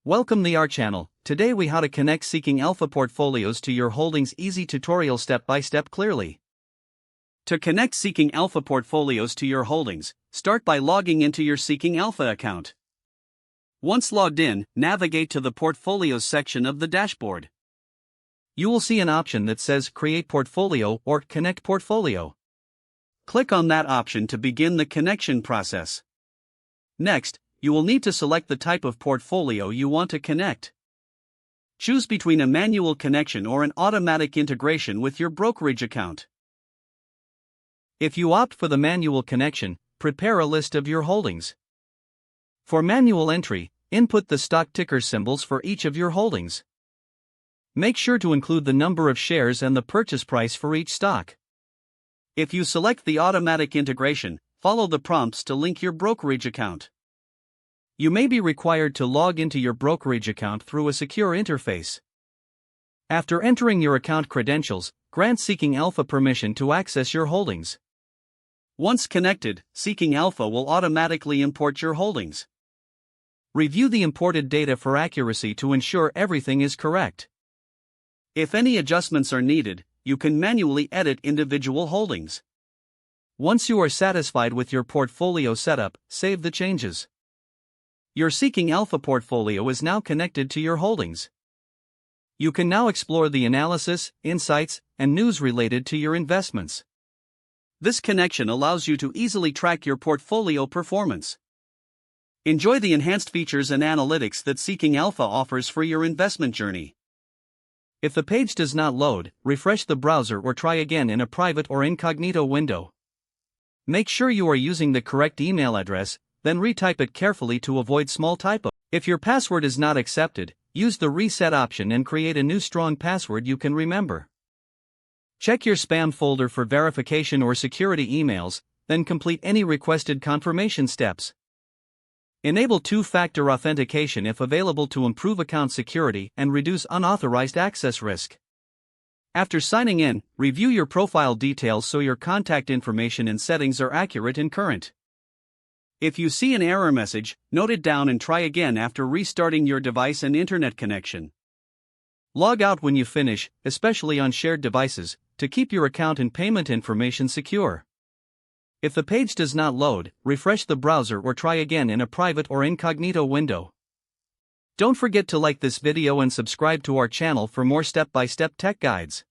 Welcome to our channel. Today we how to connect Seeking Alpha portfolios to your holdings. Easy tutorial step by step clearly. To connect Seeking Alpha portfolios to your holdings, start by logging into your Seeking Alpha account. Once logged in, navigate to the Portfolios section of the dashboard. You will see an option that says Create Portfolio or Connect Portfolio. Click on that option to begin the connection process. Next, you will need to select the type of portfolio you want to connect. Choose between a manual connection or an automatic integration with your brokerage account. If you opt for the manual connection, prepare a list of your holdings. For manual entry, input the stock ticker symbols for each of your holdings. Make sure to include the number of shares and the purchase price for each stock. If you select the automatic integration, follow the prompts to link your brokerage account. You may be required to log into your brokerage account through a secure interface. After entering your account credentials, grant Seeking Alpha permission to access your holdings. Once connected, Seeking Alpha will automatically import your holdings. Review the imported data for accuracy to ensure everything is correct. If any adjustments are needed, you can manually edit individual holdings. Once you are satisfied with your portfolio setup, save the changes. Your Seeking Alpha portfolio is now connected to your holdings. You can now explore the analysis, insights, and news related to your investments. This connection allows you to easily track your portfolio performance. Enjoy the enhanced features and analytics that Seeking Alpha offers for your investment journey. If the page does not load, refresh the browser or try again in a private or incognito window. Make sure you are using the correct email address, then retype it carefully to avoid small typo. If your password is not accepted, use the reset option and create a new strong password you can remember. Check your spam folder for verification or security emails, then complete any requested confirmation steps. Enable two-factor authentication if available to improve account security and reduce unauthorized access risk. After signing in, review your profile details so your contact information and settings are accurate and current. If you see an error message, note it down and try again after restarting your device and internet connection. Log out when you finish, especially on shared devices, to keep your account and payment information secure. If the page does not load, refresh the browser or try again in a private or incognito window. Don't forget to like this video and subscribe to our channel for more step-by-step tech guides.